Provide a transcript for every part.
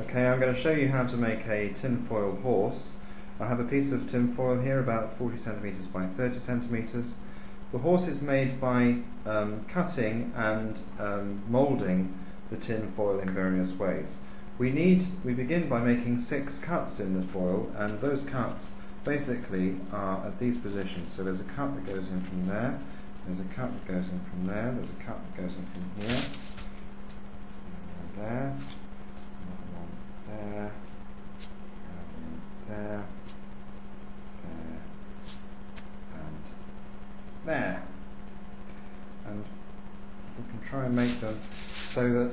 Okay, I'm going to show you how to make a tinfoil horse. I have a piece of tinfoil here about 40 centimeters by 30 centimeters. The horse is made by cutting and moulding the tinfoil in various ways. We begin by making 6 cuts in the foil, and those cuts basically are at these positions. So there's a cut that goes in from there, there's a cut that goes in from there, there's a cut that goes in from here, and there. There, there, and there. And we can try and make them so that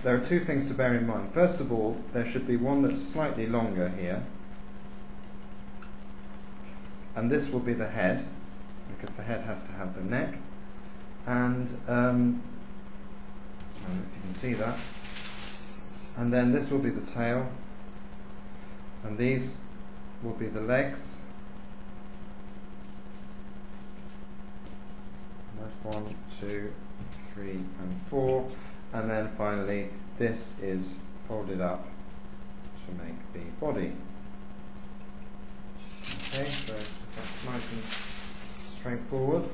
there are 2 things to bear in mind. First of all, there should be one that's slightly longer here, and this will be the head, because the head has to have the neck, and I don't know if you can see that. And then this will be the tail, and these will be the legs. That's 1, 2, 3, and 4, and then finally this is folded up to make the body. Okay, so that's nice and straightforward.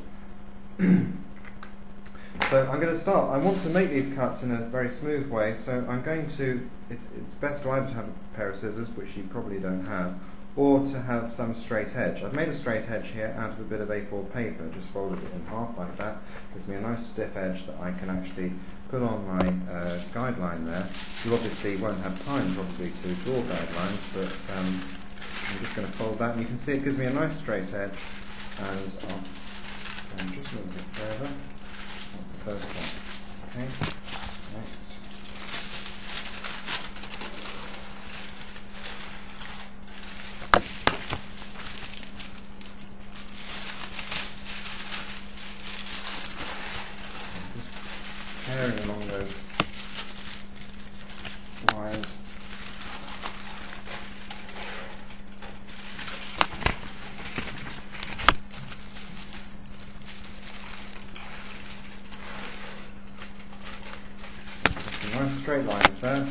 So I'm going to start. I want to make these cuts in a very smooth way, so I'm going to, it's best to either have a pair of scissors, which you probably don't have, or to have some straight edge. I've made a straight edge here out of a bit of A4 paper, just folded it in half like that. Gives me a nice stiff edge that I can actually put on my guideline there. You obviously won't have time probably to draw guidelines, but I'm just going to fold that, and you can see it gives me a nice straight edge, and I'll go just a little bit further. That's the first one. Okay, next. I'm just tearing along those lines. Nice straight lines there.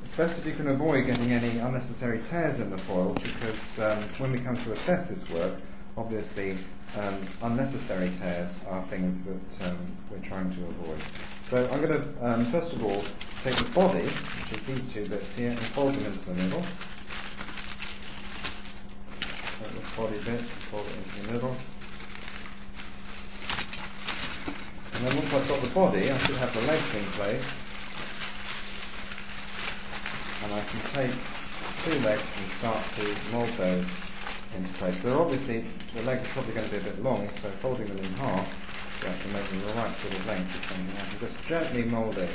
It's best if you can avoid getting any unnecessary tears in the foil, because when we come to assess this work, obviously unnecessary tears are things that we're trying to avoid. So I'm going to first of all take the body, which is these 2 bits here, and fold them into the middle. Take this body bit and fold it into the middle. And then once I've got the body, I should have the legs in place. And I can take 2 legs and start to mould those into place. So obviously the legs are probably going to be a bit long, so folding them in half to actually make them the right sort of length is something I can just gently mould it.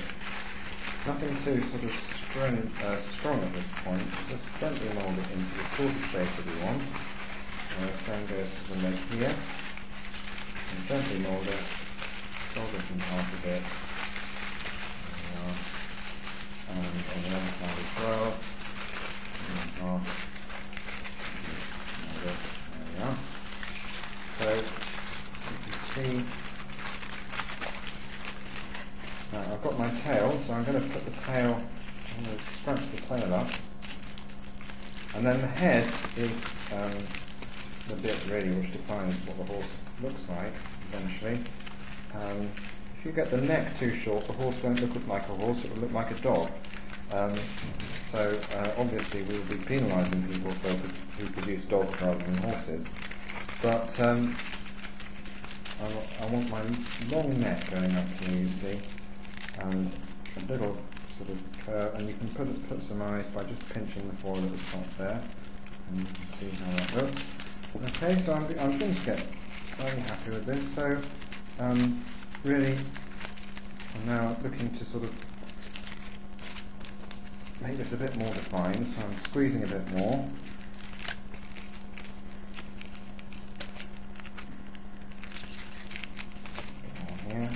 Nothing too sort of strong at this point, just gently mould it into the sort of shape that we want. Same goes to the leg here. And gently mould it, fold it in half a bit. There we are. And on the other side as well, in half. There we are. So you can see, now I've got my tail, so I'm going to put the tail, I'm going to scrunch the tail up, and then the head is the bit really which defines what the horse looks like eventually. If you get the neck too short, the horse won't look like a horse, it will look like a dog. So obviously we will be penalising people who produce dogs rather than horses. But I want my long neck going up here, you see, and a little sort of curve, and you can put some eyes by just pinching the foil at the top there, and you can see how that looks. Okay, so I'm going to get slightly happy with this. So really, I'm now looking to sort of make this a bit more defined, so I'm squeezing a bit more. Here.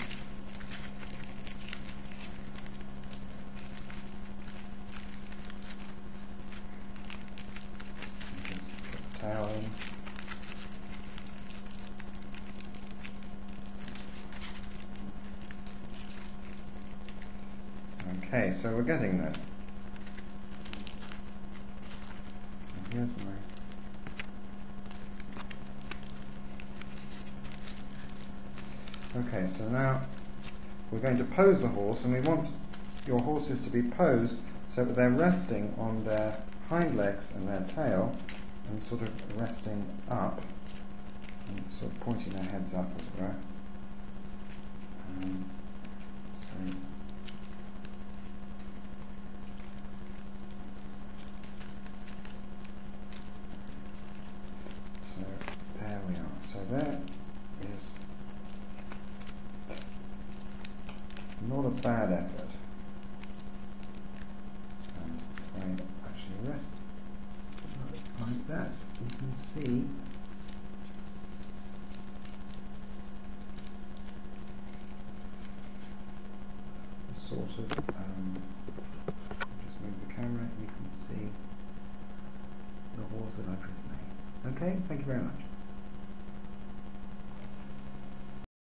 Okay, so we're getting there. And here's my... Okay, so now we're going to pose the horse, and we want your horses to be posed so that they're resting on their hind legs and their tail, and sort of resting up, and sort of pointing their heads up, as it were. So there we are. So there is not a bad effort. And if I actually rest like that, you can see the sort of, just move the camera, you can see the horse that I've just made. Okay, thank you very much.